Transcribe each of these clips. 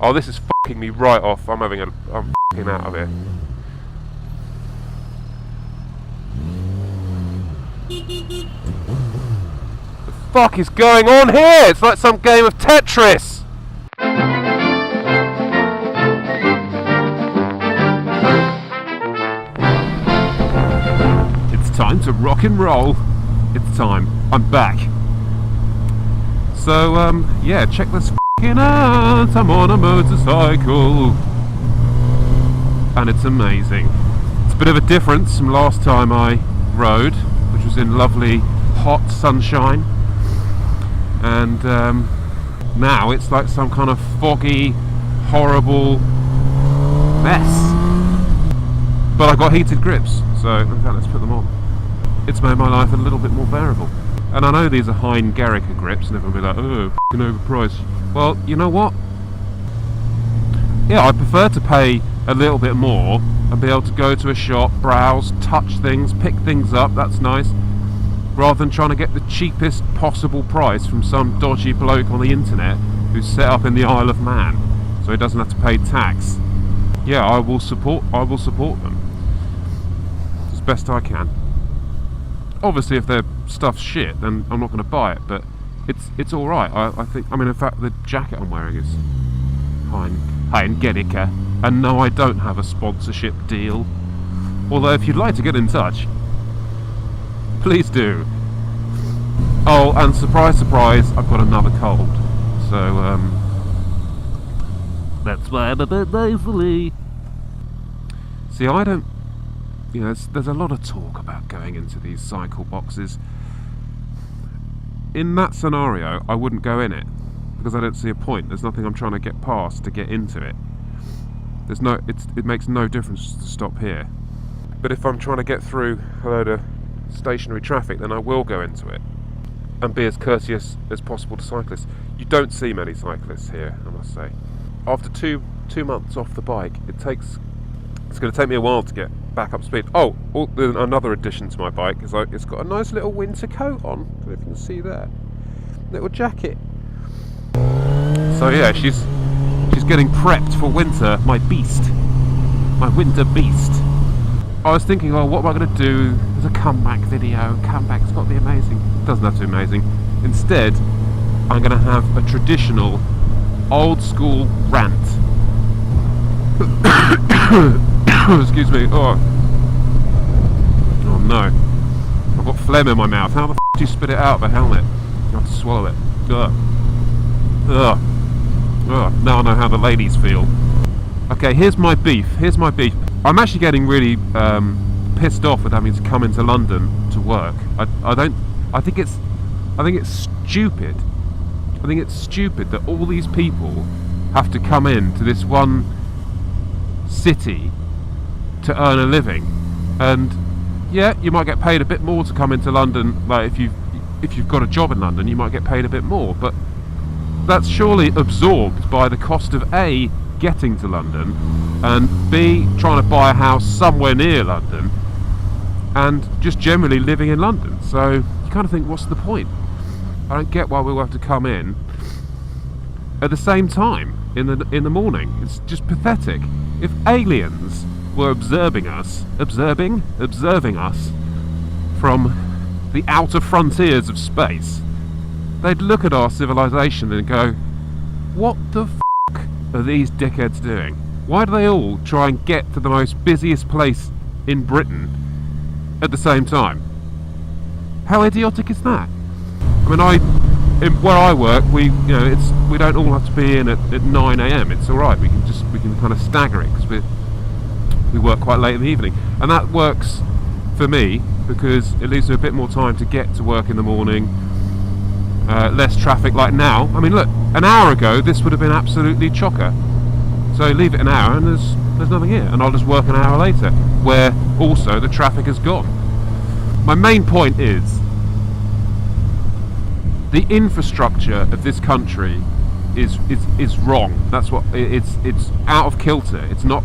Oh, this is fucking me right off. I'm fucking out of here. The fuck is going on here? It's like some game of Tetris. It's time to rock and roll. It's time. I'm back. So, yeah, check this f***ing out. I'm on a motorcycle. And it's amazing. It's a bit of a difference from last time I rode, which was in lovely, hot sunshine. And now it's like some kind of foggy, horrible mess. But I've got heated grips, so in fact, let's put them on. It's made my life a little bit more bearable. And I know these are Hein Gerica grips, and everyone will be like, oh, f***ing overpriced. Well, you know what? Yeah, I prefer to pay a little bit more and be able to go to a shop, browse, touch things, pick things up, that's nice, rather than trying to get the cheapest possible price from some dodgy bloke on the internet who's set up in the Isle of Man, so he doesn't have to pay tax. Yeah, I will support them as best I can. Obviously, if their stuff's shit, then I'm not going to buy it. But it's all right. I think. I mean, in fact, the jacket I'm wearing is Hein Gerica, and no, I don't have a sponsorship deal. Although, if you'd like to get in touch, please do. Oh, and surprise, surprise, I've got another cold. So that's why I'm a bit nasally. See, I don't. You know, there's a lot of talk about going into these cycle boxes. In that scenario, I wouldn't go in it because I don't see a point. There's nothing I'm trying to get past to get into it. It makes no difference to stop here. But if I'm trying to get through a load of stationary traffic, then I will go into it and be as courteous as possible to cyclists. You don't see many cyclists here, I must say. After two months off the bike, it's going to take me a while to get back up speed. Oh, another addition to my bike is it's got a nice little winter coat on. I don't know if you can see that. Little jacket. So yeah, she's getting prepped for winter. My winter beast. I was thinking, oh, what am I going to do as a comeback video? Comeback's got to be amazing. It doesn't have to be amazing. Instead, I'm going to have a traditional, old school rant. Excuse me. Oh no. I've got phlegm in my mouth. How the f*** do you spit it out of a helmet? You have to swallow it. Ugh. Ugh. Ugh. Now I know how the ladies feel. Okay, here's my beef. I'm actually getting really pissed off with having to come into London to work. I think it's stupid. I think it's stupid that all these people have to come in to this one city to earn a living. And yeah, you might get paid a bit more to come into London. Like if you've got a job in London, you might get paid a bit more, but that's surely absorbed by the cost of A, getting to London, and B, trying to buy a house somewhere near London, and just generally living in London. So you kind of think, what's the point? I don't get why we have to come in at the same time in the morning. It's just pathetic. If aliens were observing us from the outer frontiers of space, they'd look at our civilization and go, what the f*** are these dickheads doing? Why do they all try and get to the most busiest place in Britain at the same time? How idiotic is that? I mean, where I work, we don't all have to be in at 9 a.m. It's all right. We can kind of stagger it because we work quite late in the evening, and that works for me because it leaves me a bit more time to get to work in the morning. Less traffic like now. I mean, look, an hour ago this would have been absolutely chocker. So leave it an hour and there's nothing here, and I'll just work an hour later, where also the traffic has gone. My main point is the infrastructure of this country is wrong. That's what it's out of kilter. It's not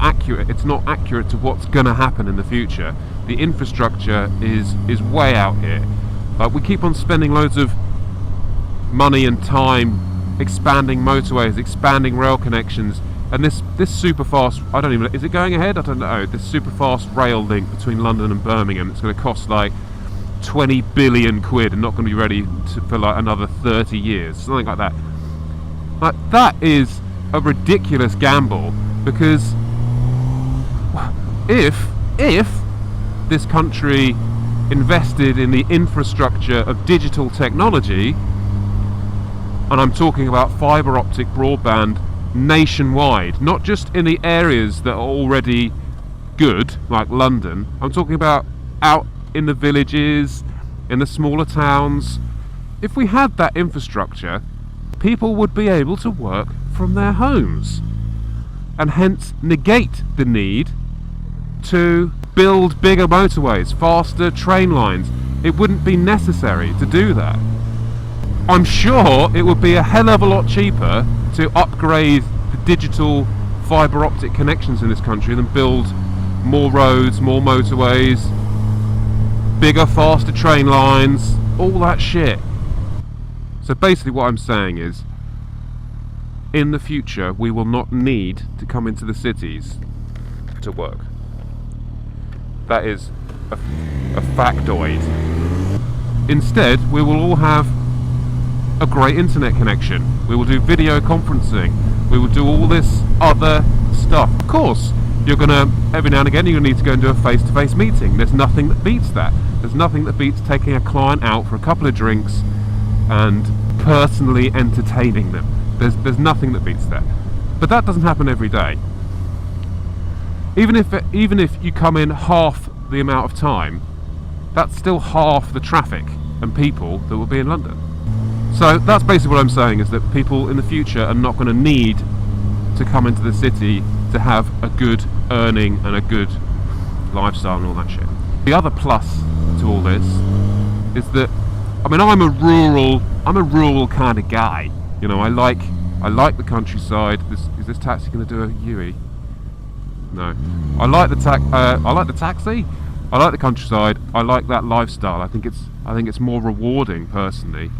accurate. It's not accurate to what's going to happen in the future. The infrastructure is way out here. We keep on spending loads of money and time expanding motorways, expanding rail connections, and this super fast, I don't even, is it going ahead? I don't know. This super fast rail link between London and Birmingham, it's going to cost like 20 billion quid and not going to be ready for like another 30 years, something like that. Like, that is a ridiculous gamble, because if this country invested in the infrastructure of digital technology, and I'm talking about fibre optic broadband nationwide, not just in the areas that are already good, like London. I'm talking about out in the villages, in the smaller towns. If we had that infrastructure, people would be able to work from their homes, and hence negate the need to build bigger motorways, faster train lines. It wouldn't be necessary to do that. I'm sure it would be a hell of a lot cheaper to upgrade the digital fibre optic connections in this country than build more roads, more motorways, bigger, faster train lines, all that shit. So basically what I'm saying is, in the future we will not need to come into the cities to work. That is a factoid. Instead, we will all have a great internet connection. We will do video conferencing. We will do all this other stuff. Of course, you're gonna, every now and again, you're gonna need to go and do a face-to-face meeting. There's nothing that beats that. There's nothing that beats taking a client out for a couple of drinks and personally entertaining them. There's nothing that beats that. But that doesn't happen every day. Even if you come in half the amount of time, that's still half the traffic and people that will be in London. So that's basically what I'm saying, is that people in the future are not going to need to come into the city to have a good earning and a good lifestyle and all that shit. The other plus to all this is that, I mean, I'm a rural kind of guy. You know, I like the countryside. Is this taxi going to do a U-E? No. I like the taxi. I like the countryside. I like that lifestyle. I think it's more rewarding personally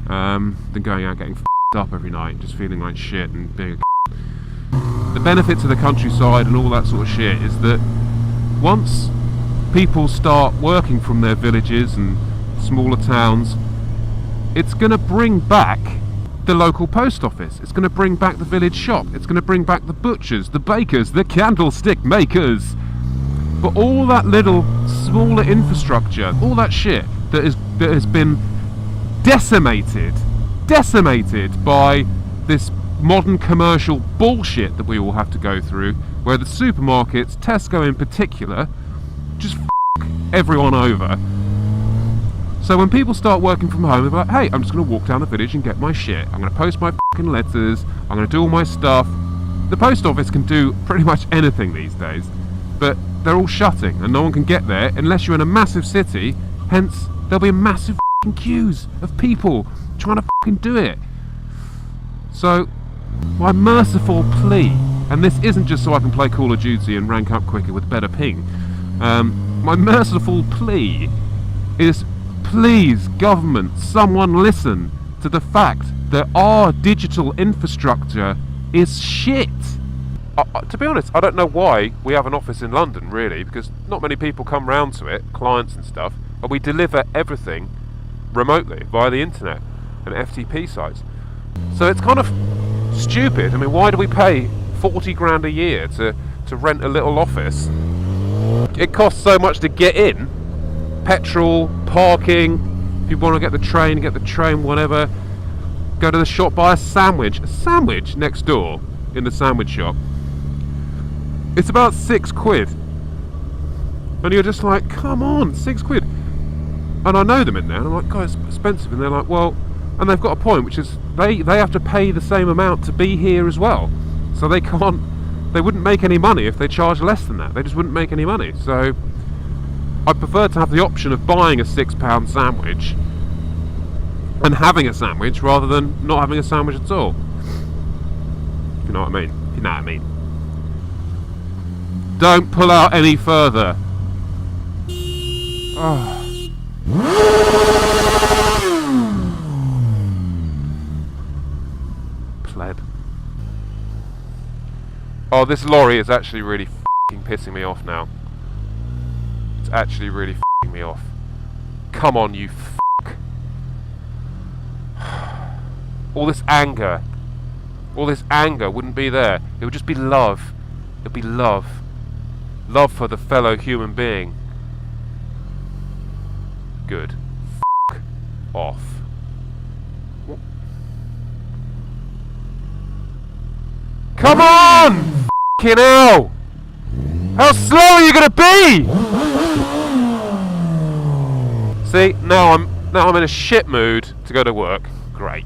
than going out getting f***ed up every night, just feeling like shit and being a The benefits of the countryside and all that sort of shit is that once people start working from their villages and smaller towns, it's going to bring back the local post office. It's going to bring back the village shop. It's going to bring back the butchers, the bakers, the candlestick makers. But all that little smaller infrastructure, all that shit that has been decimated by this modern commercial bullshit that we all have to go through, where the supermarkets, Tesco in particular, just f*** everyone over. So when people start working from home, they're like, hey, I'm just going to walk down the village and get my shit. I'm going to post my f***ing letters. I'm going to do all my stuff. The post office can do pretty much anything these days, but they're all shutting and no one can get there unless you're in a massive city. Hence, there'll be massive f***ing queues of people trying to f***ing do it. So, my merciful plea, and this isn't just so I can play Call of Duty and rank up quicker with better ping. My merciful plea is, please, government, someone listen to the fact that our digital infrastructure is shit. To be honest, I don't know why we have an office in London, really, because not many people come round to it, clients and stuff, but we deliver everything remotely via the internet and FTP sites. So it's kind of stupid. I mean, why do we pay 40 grand a year to rent a little office? It costs so much to get in. Petrol, parking, if you want to get the train, whatever. Go to the shop, buy a sandwich next door in the sandwich shop. It's about £6. And you're just like, come on, £6. And I know them in there, and I'm like, God, it's expensive. And they're like, well, and they've got a point, which is they have to pay the same amount to be here as well. So they wouldn't make any money if they charged less than that. They just wouldn't make any money. So I prefer to have the option of buying a £6 sandwich and having a sandwich rather than not having a sandwich at all. If you know what I mean. Don't pull out any further. Oh. Oh, this lorry is actually really f***ing pissing me off now. It's actually really f***ing me off. Come on, you f***. All this anger wouldn't be there. It would just be love. It would be love. Love for the fellow human being. Good. F*** off. What? Come on! F***ing hell! How slow are you gonna be? See, now I'm in a shit mood to go to work. Great.